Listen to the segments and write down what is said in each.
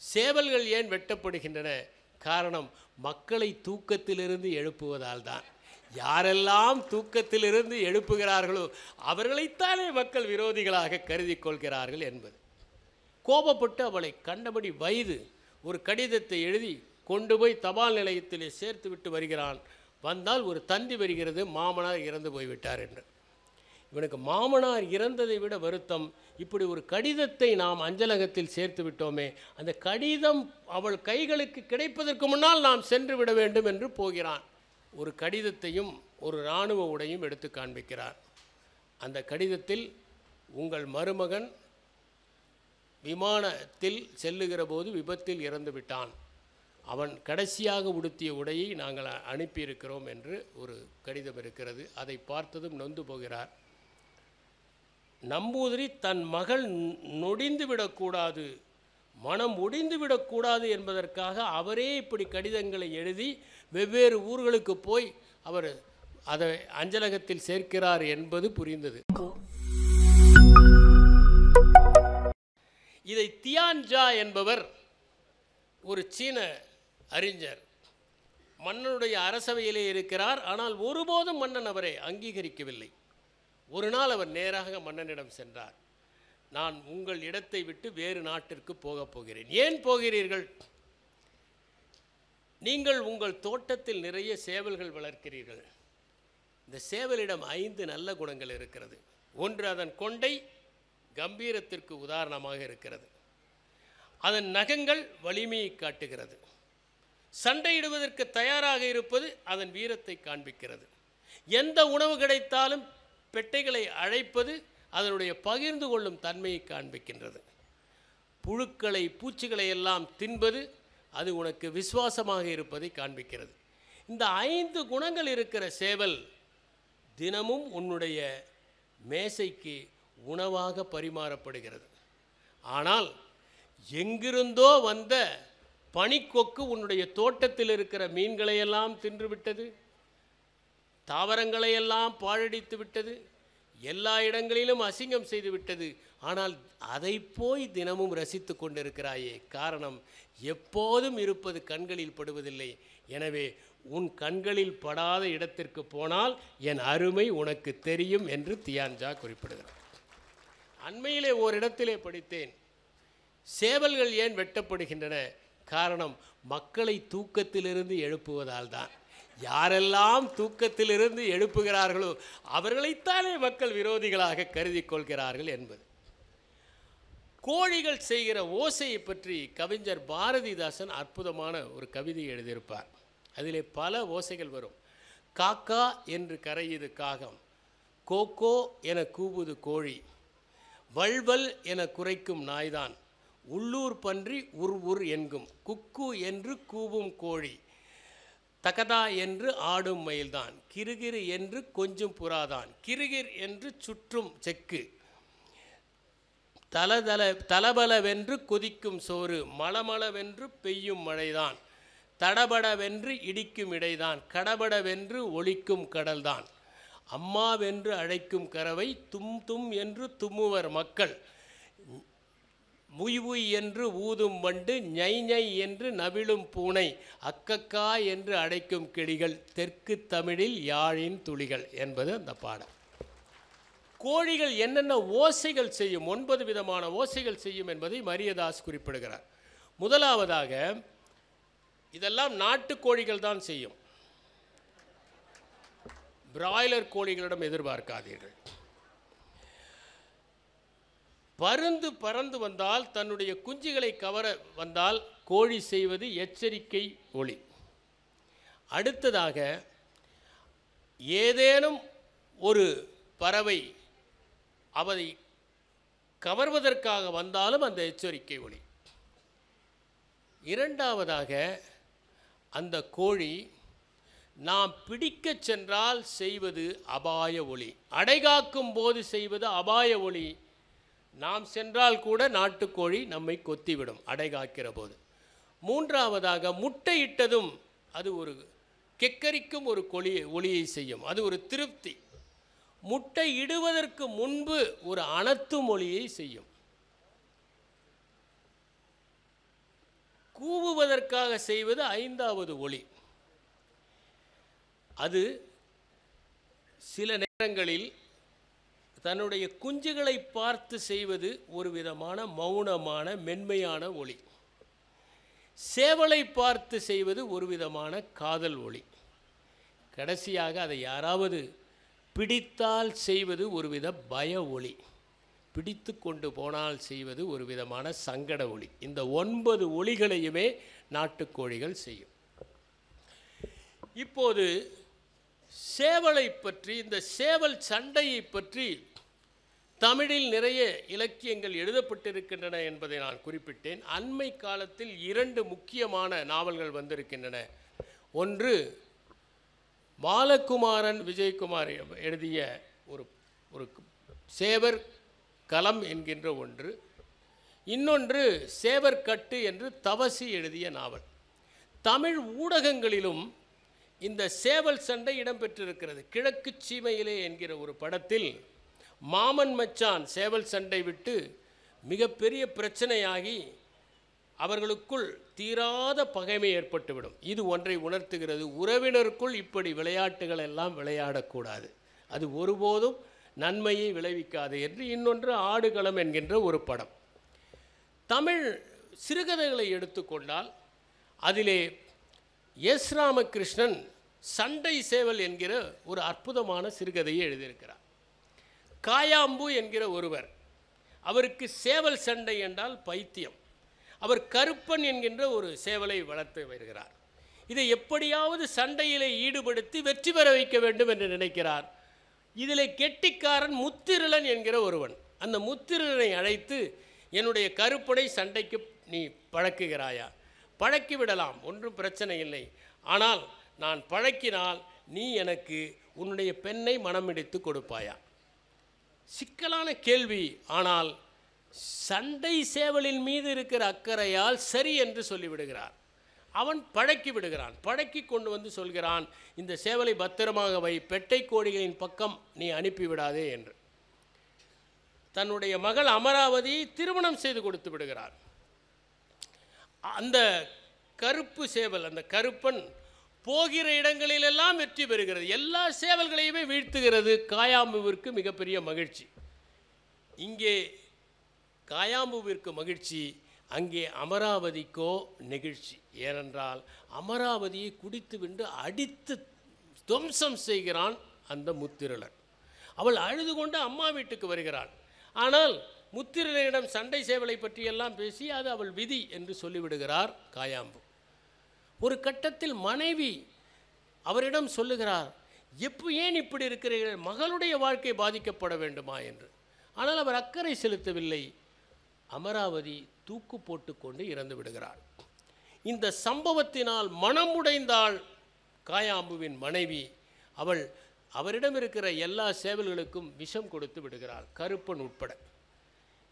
சேவல்கள் ஏன் வெட்டப்படுகின்றன? காரணம் மக்களை தூக்கத்திலிருந்து எழுப்புவதால் தான். யாரெல்லாம் தூக்கத்திலிருந்து எழுப்புகிறார்களோ அவர்களைத்தானே மக்கள் விரோதிகளாக கருதி கொள்கிறார்கள் என்பது. கோபப்பட்டு அவளை கண்டபடி வயது ஒரு கடிதத்தை எழுதி கொண்டு போய் தபால் நிலையத்திலே சேர்த்து விட்டு வருகிறான். வந்தால் ஒரு தந்தி வருகிறது, மாமனார் இறந்து போய்விட்டார் என்று. இவனுக்கு மாமனார் இறந்ததை விட வருத்தம், இப்படி ஒரு கடிதத்தை நாம் அஞ்சலகத்தில் சேர்த்து விட்டோமே, அந்த கடிதம் அவள் கைகளுக்கு கிடைப்பதற்கு முன்னால் நாம் சென்று விட வேண்டும் என்று போகிறான். ஒரு கடிதத்தையும் ஒரு இராணுவ உடையும் எடுத்து காண்பிக்கிறார். அந்த கடிதத்தில் உங்கள் மருமகன் விமானத்தில் செல்லுகிற போது விபத்தில் இறந்து விட்டான், அவன் கடைசியாக உடுத்திய உடையை நாங்கள் அனுப்பியிருக்கிறோம் என்று ஒரு கடிதம் இருக்கிறது. அதை பார்த்ததும் நொந்து போகிறார். நம்பூதிரி தன் மகள் நொடிந்து விடக்கூடாது, மனம் ஒடிந்து விடக்கூடாது என்பதற்காக அவரே இப்படி கடிதங்களை எழுதி வெவ்வேறு ஊர்களுக்கு போய் அவர் அதை அஞ்சலகத்தில் சேர்க்கிறார் என்பது புரிந்தது. இதை தியான்ஜா என்பவர் ஒரு சீன அறிஞர், மன்னனுடைய அரசவையிலே இருக்கிறார். ஆனால் ஒருபோதும் மன்னன் அவரை அங்கீகரிக்கவில்லை. ஒரு நாள் அவர் நேராக மன்னனிடம் சென்றார். நான் உங்கள் இடத்தை விட்டு வேறு நாட்டிற்கு போகப் போகிறேன். ஏன் போகிறீர்கள்? நீங்கள் உங்கள் தோட்டத்தில் நிறைய சேவல்கள் வளர்க்கிறீர்கள். இந்த சேவலிடம் 5 நல்ல குணங்கள் இருக்கிறது. ஒன்று, அதன் கொண்டை கம்பீரத்திற்கு உதாரணமாக இருக்கிறது. அதன் நகங்கள் வலிமையை காட்டுகிறது. சண்டையிடுவதற்கு தயாராக இருப்பது அதன் வீரத்தை காண்பிக்கிறது. எந்த உணவு கிடைத்தாலும் பெட்டைகளை அழைப்பது அதனுடைய பகிர்ந்து கொள்ளும் தன்மையை காண்பிக்கின்றது. புழுக்களை பூச்சிகளை எல்லாம் தின்பது அது உனக்கு விசுவாசமாக இருப்பதை காண்பிக்கிறது. இந்த 5 குணங்கள் இருக்கிற சேவல் தினமும் உன்னுடைய மேசைக்கு உணவாக பரிமாறப்படுகிறது. ஆனால் எங்கிருந்தோ வந்த பனிக்கொக்கு உன்னுடைய தோட்டத்தில் இருக்கிற மீன்களையெல்லாம் தின்றுவிட்டது, தாவரங்களையெல்லாம் பாழடித்து விட்டது, எல்லா இடங்களிலும் அசிங்கம் செய்து விட்டது. ஆனால் அதை போய் தினமும் ரசித்து கொண்டிருக்கிறாயே, காரணம் எப்போதும் இருப்பது கண்களில் படுவதில்லை. எனவே உன் கண்களில் படாத இடத்திற்கு போனால் என் அருமை உனக்கு தெரியும் என்று தியான்ஜா குறிப்பிடுகிறார். அண்மையிலே ஓரிடத்திலே படித்தேன், சேவல்கள் ஏன் வெட்டப்படுகின்றன? காரணம் மக்களை தூக்கத்திலிருந்து எழுப்புவதால் தான். யாரெல்லாம் தூக்கத்திலிருந்து எழுப்புகிறார்களோ அவர்களைத்தானே மக்கள் விரோதிகளாக கருதி கொள்கிறார்கள் என்பது. கோழிகள் செய்கிற ஓசையை பற்றி கவிஞர் பாரதிதாசன் அற்புதமான ஒரு கவிதை எழுதியிருப்பார். அதிலே பல ஓசைகள் வரும். காக்கா என்று கரையுது காகம், கோகோ என கூவுது கோழி, வல்வல் என குரைக்கும் நாய்தான், உள்ளூர் பன்றி உர் உர் என்கும், குக்கு என்று கூவும் கோழி, தகதா என்று ஆடும் மயில்தான், கிருகிரு என்று கொஞ்சம் புறாதான், கிருகிர் என்று சுற்றும் செக்கு, தலபலவென்று கொதிக்கும் சோறு, மளமளவென்று பெய்யும் மழைதான், தடபடவென்று இடிக்கும் இடைதான், கடபடவென்று ஒலிக்கும் கடல்தான், அம்மாவென்று அழைக்கும் கறவை, தும் தும் என்று தும்முவர் மக்கள், உய் உய் என்று ஊதும் வண்டு, ñை ñை என்று நவிழும் பூனை, அக்கக்கா என்று அடைக்கும் கிளிகள், தெற்கு தமிழில் யாழின் துளிகள் என்பது அந்த பாடல். கோழிகள் என்னென்ன ஓசைகள் செய்யும், 9 விதமான ஓசைகள் செய்யும் என்பதை மரியதாஸ் குறிப்பிடுகிறார். முதலாவதாக, இதெல்லாம் நாட்டு கோழிகள் தான் செய்யும், பிராய்லர் கோழிகளிடம் எதிர்பார்க்காதீர்கள். பருந்து பறந்து வந்தால், தன்னுடைய குஞ்சுகளை கவர வந்தால் கோழி செய்வது எச்சரிக்கை ஒலி. அடுத்ததாக, ஏதேனும் ஒரு பறவை அதை கவர்வதற்காக வந்தாலும் அந்த எச்சரிக்கை ஒலி. இரண்டாவதாக, அந்த கோழி நாம் பிடிக்கச் சென்றால் செய்வது அபாய ஒலி, அடைகாக்கும் போது செய்வது அபாய ஒலி. நாம் சென்றால் கூட நாட்டுக்கோழி நம்மை கொத்திவிடும் அடைகாக்கிற போது. மூன்றாவதாக, முட்டையிட்டதும் அது ஒரு கெக்கரிக்கும் ஒரு ஒலியை செய்யும், அது ஒரு திருப்தி. முட்டை இடுவதற்கு முன்பு ஒரு அனத்தும் ஒலியை செய்யும். பார்ப்பதற்காக செய்வது ஐந்தாவது ஒலி. அது சில நேரங்களில் தன்னுடைய குஞ்சுகளை பார்த்து செய்வது ஒரு விதமான மௌனமான மென்மையான ஒலி. சேவலை பார்த்து செய்வது ஒரு விதமான காதல் ஒலி. கடைசியாக அதை யாராவது பிடித்தால் செய்வது ஒருவித பய ஒலி. பிடித்து கொண்டு போனால் செய்வது ஒரு விதமான சங்கட ஒலி. இந்த 9 ஒலிகளையுமே நாட்டுக்கோழிகள் செய்யும். இப்போது சேவலை பற்றி, இந்த சேவல் சண்டையை பற்றி தமிழில் நிறைய இலக்கியங்கள் எழுதப்பட்டிருக்கின்றன என்பதை நான் குறிப்பிட்டேன். அண்மை காலத்தில் 2 முக்கியமான நாவல்கள் வந்திருக்கின்றன. ஒன்று பாலகுமாரன் விஜயகுமார் எழுதிய ஒரு சேவர் களம் என்கின்ற ஒன்று, இன்னொன்று சேவர் கட்டு என்று தவசி எழுதிய நாவல். தமிழ் ஊடகங்களிலும் இந்த சேவல் சண்டை இடம்பெற்றிருக்கிறது. கிழக்கு சீமையிலே என்கிற ஒரு படத்தில் மாமன் மச்சான் சேவல் சண்டை விட்டு மிகப்பெரிய பிரச்சனையாகி அவர்களுக்குள் தீராத பகைமை ஏற்பட்டுவிடும். இது ஒன்றை உணர்த்துகிறது, உறவினருக்குள் இப்படி விளையாட்டுகள் எல்லாம் விளையாடக்கூடாது, அது ஒருபோதும் நன்மையை விளைவிக்காது என்று. இன்னொன்று ஆடுகளம் என்கின்ற ஒரு படம். தமிழ் சிறுகதைகளை எடுத்துக்கொண்டால் அதிலே எஸ் ராமகிருஷ்ணன் சண்டை சேவல் என்கிற ஒரு அற்புதமான சிறுகதையை எழுதியிருக்கிறார். காயாம்பு என்கிற ஒருவர், அவருக்கு சேவல் சண்டை என்றால் பைத்தியம். அவர் கருப்பன் என்கின்ற ஒரு சேவலை வளர்த்து வருகிறார். இதை எப்படியாவது சண்டையிலே ஈடுபடுத்தி வெற்றி பெற வைக்க வேண்டும் என்று நினைக்கிறார். இதில் கெட்டிக்காரன் முத்திருளன் என்கிற ஒருவன். அந்த முத்திருளனை அழைத்து, என்னுடைய கருப்பனை சண்டைக்கு நீ பழக்குகிறாயா? பழக்கி விடலாம், ஒன்றும் பிரச்சனை இல்லை. ஆனால் நான் பழக்கினால் நீ எனக்கு உன்னுடைய பெண்ணை மனமிடித்து கொடுப்பாயா? சிக்கலான கேள்வி. ஆனால் சண்டை சேவலின் மீது இருக்கிற அக்கறையால் சரி என்று சொல்லிவிடுகிறார். அவன் பழக்கி விடுகிறான். பழக்கி கொண்டு வந்து சொல்கிறான், இந்த சேவலை பத்திரமாக வை, பெட்டை கோழிகளின் பக்கம் நீ அனுப்பிவிடாதே என்று. தன்னுடைய மகள் அமராவதியை திருமணம் செய்து கொடுத்து விடுகிறார். அந்த கருப்பு சேவல், அந்த கருப்பன் போகிற இடங்களிலெல்லாம் வெற்றி பெறுகிறது, எல்லா சேவல்களையுமே வீழ்த்துகிறது. காயாம்புவிற்கு மிகப்பெரிய மகிழ்ச்சி. இங்கே காயாம்புவிற்கு மகிழ்ச்சி, அங்கே அமராவதிக்கோ நெகிழ்ச்சி. ஏனென்றால் அமராவதியை குடித்து விண்டு அடித்து துவம்சம் செய்கிறான் அந்த முத்திருளன். அவள் அழுது கொண்டு அம்மா வீட்டுக்கு வருகிறாள். ஆனால் முத்திருளனிடம் சண்டை சேவலை பற்றியெல்லாம் பேசி அது அவள் விதி என்று சொல்லிவிடுகிறார் காயாம்பு. ஒரு கட்டத்தில் மனைவி அவரிடம் சொல்லுகிறார், ஏன் இப்படி இருக்கிறீர்கள், மகளுடைய வாழ்க்கை பாதிக்கப்பட வேண்டுமா என்று. ஆனால் அவர் அக்கறை செலுத்தவில்லை. அமராவதி தூக்கு போட்டுக்கொண்டு இறந்து விடுகிறாள். இந்த சம்பவத்தினால் மனமுடைந்தாள் காயாம்புவின் மனைவி. அவரிடம் இருக்கிற எல்லா சேவல்களுக்கும் விஷம் கொடுத்து விடுகிறாள், கருப்பன் உட்பட.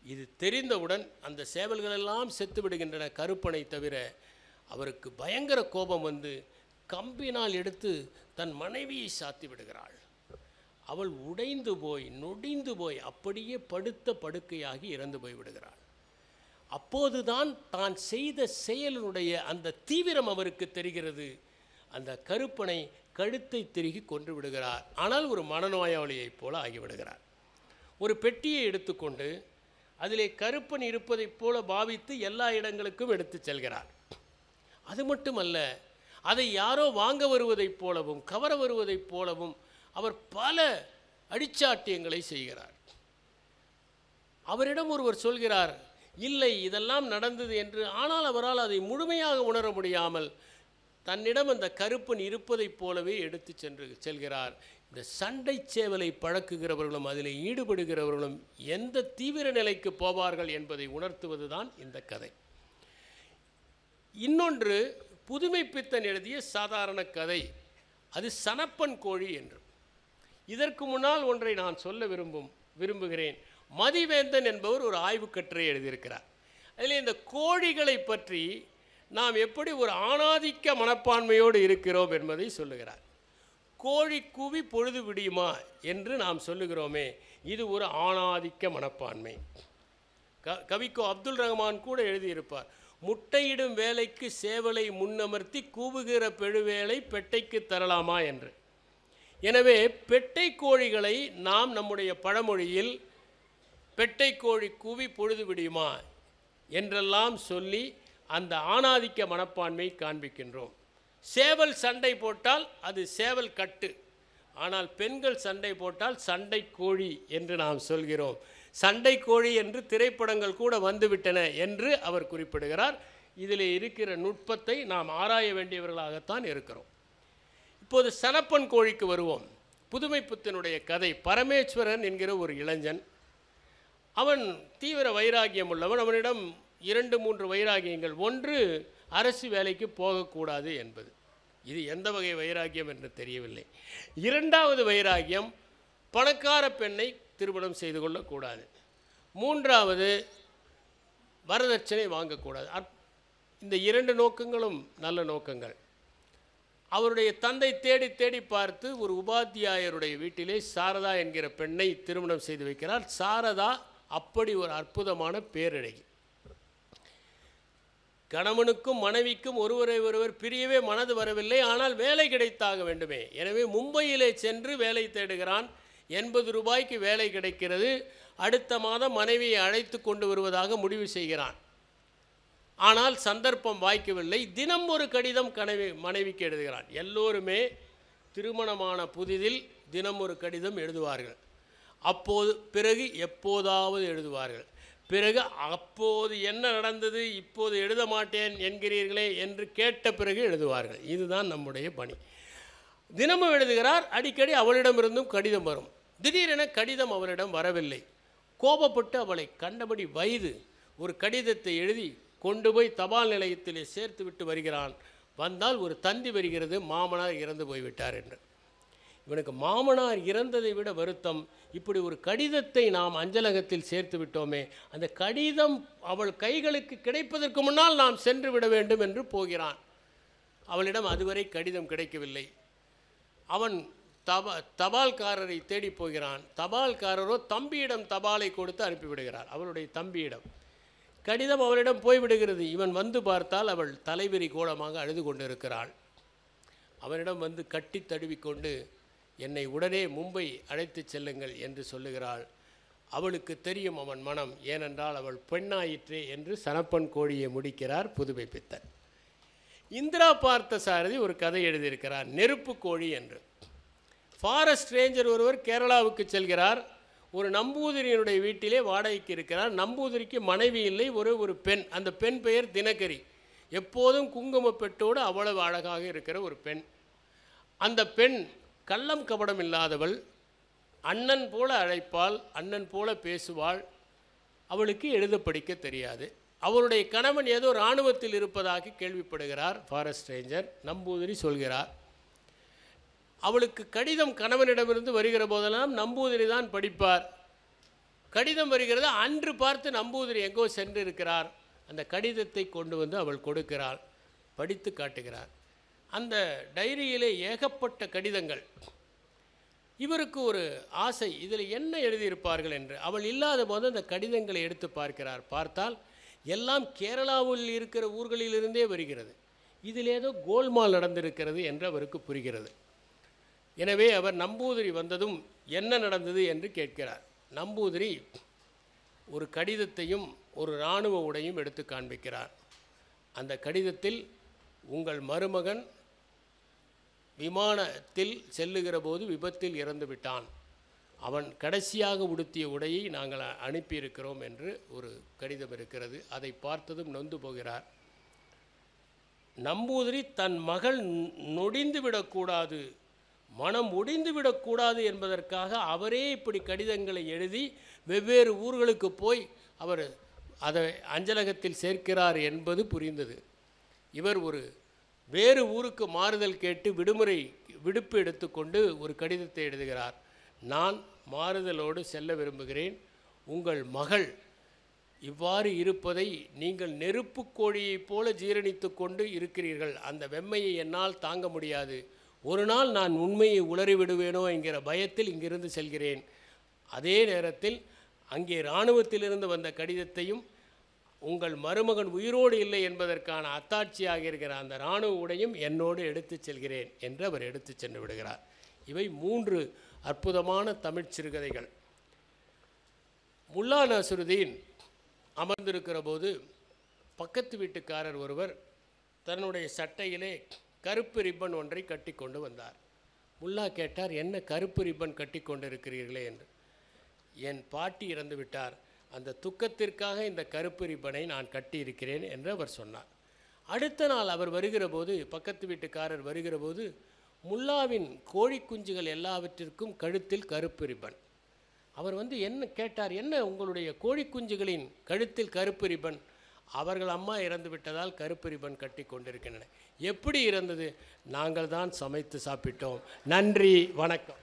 இது தெரிந்தவுடன் அந்த சேவல்களெல்லாம் செத்து விடுகின்றன, கருப்பனை தவிர. அவருக்கு பயங்கர கோபம் வந்து கம்பினால் எடுத்து தன் மனைவியை சாத்தி விடுகிறாள். அவள் உடைந்து போய் நொடிந்து போய் அப்படியே படுத்த படுக்கையாகி இறந்து போய் விடுகிறாள். அப்போதுதான் தான் செய்த செயலினுடைய அந்த தீவிரம் அவருக்கு தெரிகிறது. அந்த கருப்பனை கழுத்தை திருகி கொன்று விடுகிறார். ஆனால் ஒரு மனநோயாளியைப் போல ஆகிவிடுகிறார். ஒரு பெட்டியை எடுத்துக்கொண்டு அதிலே கருப்பன் இருப்பதைப் போல பாவித்து எல்லா இடங்களுக்கும் எடுத்து செல்கிறார். அது மட்டுமல்ல, அதை யாரோ வாங்க வருவதைப் போலவும் கவர வருவதைப் போலவும் அவர் பல அடிச்சாட்டியங்களை செய்கிறார். அவரிடம் ஒருவர் சொல்கிறார், இல்லை இதெல்லாம் நடந்தது என்று. ஆனால் அவரால் அதை முழுமையாக உணர முடியாமல் தன்னிடம் அந்த கருப்பன் இருப்பதைப் போலவே எடுத்து செல்கிறார். இந்த சண்டை சேவலை பழக்குகிறவர்களும் அதில் ஈடுபடுகிறவர்களும் எந்த தீவிர நிலைக்கு போவார்கள் என்பதை உணர்த்துவது தான் இந்த கதை. இன்னொன்று புதுமை பித்தன் எழுதிய சாதாரண கதை, அது சனப்பன் கோழி என்று. இதற்கு முன்னால் ஒன்றை நான் சொல்ல விரும்புகிறேன். மதிவேந்தன் என்பவர் ஒரு ஆய்வு கட்டுரை எழுதியிருக்கிறார். அதில் இந்த கோழிகளை பற்றி நாம் எப்படி ஒரு ஆணாதிக்க மனப்பான்மையோடு இருக்கிறோம் என்பதை சொல்லுகிறார். கோழி கூவி பொழுது விடியுமா என்று நாம் சொல்லுகிறோமே, இது ஒரு ஆணாதிக்க மனப்பான்மை. கவிக்கோ அப்துல் ரஹ்மான் கூட எழுதியிருப்பார், முட்டையிடும் வேலைக்கு சேவலை முன்னமர்த்தி கூவுகிற பெழுவேளை பெட்டைக்கு தரலாமா என்று. எனவே பெட்டை கோழிகளை நாம் நம்முடைய பழமொழியில் பெட்டை கோழி கூவி பொழுது விடியுமா என்றெல்லாம் சொல்லி அந்த ஆணாதிக்க மனப்பான்மை காண்பிக்கின்றோம். சேவல் சண்டை போட்டால் அது சேவல் கட்டு, ஆனால் பெண்கள் சண்டை போட்டால் சண்டை கோழி என்று நாம் சொல்கிறோம். சண்டை கோழி என்று திரைப்படங்கள் கூட வந்துவிட்டன என்று அவர் குறிப்பிடுகிறார். இதில் இருக்கிற நுட்பத்தை நாம் ஆராய வேண்டியவர்களாகத்தான் இருக்கிறோம். இப்போது சனப்பன் கோழிக்கு வருவோம். புதுமைப்புத்தனுடைய கதை. பரமேஸ்வரன் என்கிற ஒரு இளைஞன், அவன் தீவிர வைராகியம் உள்ளவன். அவனிடம் 2-3 வைராகியங்கள். ஒன்று, அரசு வேலைக்கு போகக்கூடாது என்பது. இது எந்த வகை வைராகியம் என்று தெரியவில்லை. 2வது வைராகியம், பணக்கார பெண்ணை திருமணம் செய்து கொள்ளக்கூடாது. 3வது, வரதட்சணை வாங்கக்கூடாது. இந்த 2 நோக்கங்களும் நல்ல நோக்கங்கள். அவருடைய தந்தை தேடி தேடி பார்த்து ஒரு உபாத்தியாயருடைய வீட்டிலே சாரதா என்கிற பெண்ணை திருமணம் செய்து வைக்கிறார். சாரதா அப்படி ஒரு அற்புதமான பேரழகி. கணவனுக்கும் மனைவிக்கும் ஒருவரை ஒருவர் பிரியவே மனது வரவில்லை. ஆனால் வேலை கிடைத்தாக வேண்டுமே. எனவே மும்பையிலே சென்று வேலை தேடுகிறான். 80 ரூபாய்க்கு வேலை கிடைக்கிறது. அடுத்த மாதம் மனைவியை அழைத்து கொண்டு வருவதாக முடிவு செய்கிறான். ஆனால் சந்தர்ப்பம் வாய்க்கவில்லை. தினம் ஒரு கடிதம் மனைவிக்கு எழுதுகிறான். எல்லோருமே திருமணமான புதிதில் தினம் ஒரு கடிதம் எழுதுவார்கள். அப்போது பிறகு எப்போதாவது எழுதுவார்கள். பிறகு அப்போது என்ன நடந்தது, இப்போது எழுத மாட்டேன் என்கிறீர்களே என்று கேட்ட பிறகு எழுதுவார்கள். இதுதான் நம்முடைய பணி. தினமும் எழுதுகிறார். அடிக்கடி அவளிடமிருந்தும் கடிதம் வரும். திடீரென கடிதம் அவளிடம் வரவில்லை. கோபப்பட்டு அவளை கண்டபடி வைது ஒரு கடிதத்தை எழுதி கொண்டு போய் தபால் நிலையத்திலே சேர்த்து விட்டு வருகிறான். வந்தால் ஒரு தந்தி வருகிறது, மாமனார் இறந்து போய்விட்டார் என்று. இவனுக்கு மாமனார் இறந்ததை விட வருத்தம், இப்படி ஒரு கடிதத்தை நாம் அஞ்சலகத்தில் சேர்த்து விட்டோமே, அந்த கடிதம் அவள் கைகளுக்கு கிடைப்பதற்கு முன்னால் நாம் சென்று விட வேண்டும் என்று போகிறான். அவளிடம் அதுவரை கடிதம் கிடைக்கவில்லை. அவன் தபால்காரரை தேடி போகிறான். தபால்காரரோ தம்பியிடம் தபாலை கொடுத்து அனுப்பிவிடுகிறார். அவளுடைய தம்பியிடம் கடிதம் அவளிடம் போய்விடுகிறது. இவன் வந்து பார்த்தால் அவள் தலைவிரி கோலமாக அழுது கொண்டிருக்கிறாள். அவனிடம் வந்து கட்டி தழுவிக்கொண்டு என்னை உடனே மும்பை அழைத்து செல்லுங்கள் என்று சொல்லுகிறாள். அவளுக்கு தெரியும் அவன் மனம், ஏனென்றால் அவள் பெண்ணாயிற்றே என்று சனப்பன் கோழியை முடிக்கிறார் புதுமைப்பித்தன். இந்திரா பார்த்த சாரதி ஒரு கதை எழுதியிருக்கிறார், நெருப்பு கோழி என்று. ஃபாரஸ்ட் ரேஞ்சர் ஒருவர் கேரளாவுக்கு செல்கிறார். ஒரு நம்பூதிரியினுடைய வீட்டிலே வாடகைக்கு இருக்கிறார். நம்பூதிரிக்கு மனைவி இல்லை, ஒரு பெண். அந்த பெண் பெயர் தினகரி. எப்போதும் குங்குமப்பெட்டோடு அவ்வளவு அழகாக இருக்கிற ஒரு பெண். அந்த பெண் கள்ளம் கபடம் இல்லாதவள். அண்ணன் போல அழைப்பாள், அண்ணன் போல பேசுவாள். அவளுக்கு எழுத படிக்க தெரியாது. அவருடைய கணவன் ஏதோ இராணுவத்தில் இருப்பதாக கேள்விப்படுகிறார் ஃபாரஸ்ட் ரேஞ்சர். நம்பூதிரி சொல்கிறார். அவளுக்கு கடிதம் கணவனிடமிருந்து வருகிற போதெல்லாம் நம்பூதிரி தான் படிப்பார். கடிதம் வருகிறது, அன்று பார்த்து நம்பூதிரி எங்கோ சென்று இருக்கிறார். அந்த கடிதத்தை கொண்டு வந்து அவள் கொடுக்கிறாள். படித்து காட்டுகிறார். அந்த டைரியிலே ஏகப்பட்ட கடிதங்கள். இவருக்கு ஒரு ஆசை, இதில் என்ன எழுதியிருப்பார்கள் என்று. அவள் இல்லாத போது அந்த கடிதங்களை எடுத்து பார்க்கிறார். பார்த்தால் எல்லாம் கேரளாவில் இருக்கிற ஊர்களிலிருந்தே வருகிறது. இதில் ஏதோ கோல்மால் நடந்திருக்கிறது என்று அவருக்கு புரிகிறது. எனவே அவர் நம்பூதிரி வந்ததும் என்ன நடந்தது என்று கேட்கிறார். நம்பூதிரி ஒரு கடிதத்தையும் ஒரு இராணுவ உடையும் எடுத்து காண்பிக்கிறார். அந்த கடிதத்தில் உங்கள் மருமகன் விமானத்தில் செல்லுகிற போது விபத்தில் இறந்து விட்டான், அவன் கடைசியாக உடுத்திய உடையை நாங்கள் அனுப்பியிருக்கிறோம் என்று ஒரு கடிதம் இருக்கிறது. அதை பார்த்ததும் நொந்து போகிறார். நம்பூதிரி தன் மகள் நொடிந்து விடக்கூடாது, மனம் ஒடிந்து விடக்கூடாது என்பதற்காக அவரே இப்படி கடிதங்களை எழுதி வெவ்வேறு ஊர்களுக்கு போய் அவர் அதை அஞ்சலகத்தில் சேர்க்கிறார் என்பது புரிந்தது. இவர் ஒரு வேறு ஊருக்கு மாறுதல் கேட்டு விடுப்பு எடுத்துக்கொண்டு ஒரு கடிதத்தை எழுதுகிறார். நான் மாறுதலோடு செல்ல விரும்புகிறேன். உங்கள் மகள் இவ்வாறு இருப்பதை நீங்கள் நெருப்பு கோழியைப் போல ஜீரணித்து கொண்டு இருக்கிறீர்கள். அந்த வெம்மையை என்னால் தாங்க முடியாது. ஒரு நாள் நான் உண்மையை உளறிவிடுவேனோ என்கிற பயத்தில் இங்கிருந்து செல்கிறேன். அதே நேரத்தில் அங்கே இராணுவத்திலிருந்து வந்த கடிதத்தையும் உங்கள் மருமகன் உயிரோடு இல்லை என்பதற்கான அத்தாட்சியாக இருக்கிற அந்த இராணுவ உடையும் என்னோடு எடுத்துச் செல்கிறேன் என்று அவர் எடுத்துச் சென்று விடுகிறார். இவை 3 அற்புதமான தமிழ் சிறுகதைகள். முல்லா நஸ்ருதீன் அமர்ந்திருக்கிற போது பக்கத்து வீட்டுக்காரர் ஒருவர் தன்னுடைய சட்டையிலே கருப்பு ரிப்பன் ஒன்றை கட்டி கொண்டு வந்தார். முல்லா கேட்டார், என்ன கருப்பு ரிப்பன் கட்டி கொண்டு இருக்கிறீர்களே என்று. என் பாட்டி இறந்து விட்டார், அந்த துக்கத்திற்காக இந்த கருப்பு ரிப்பனை நான் கட்டி இருக்கிறேன் என்று அவர் சொன்னார். அடுத்த நாள் அவர் வருகிற போது, பக்கத்து வீட்டுக்காரர் வருகிற போது, முல்லாவின் கோழி குஞ்சுகள் எல்லாவற்றிற்கும் கழுத்தில் கருப்பு ரிப்பன். அவர் என்ன கேட்டார், என்ன உங்களுடைய கோழி குஞ்சுகளின் கழுத்தில் கருப்பு ரிப்பன்? அவர்கள் அம்மா இறந்து விட்டதால் கருப்பு ரிப்பன் கட்டி கொண்டிருக்கின்றன. எப்படி இறந்தது? நாங்கள் தான் சமைத்து சாப்பிட்டோம். நன்றி, வணக்கம்.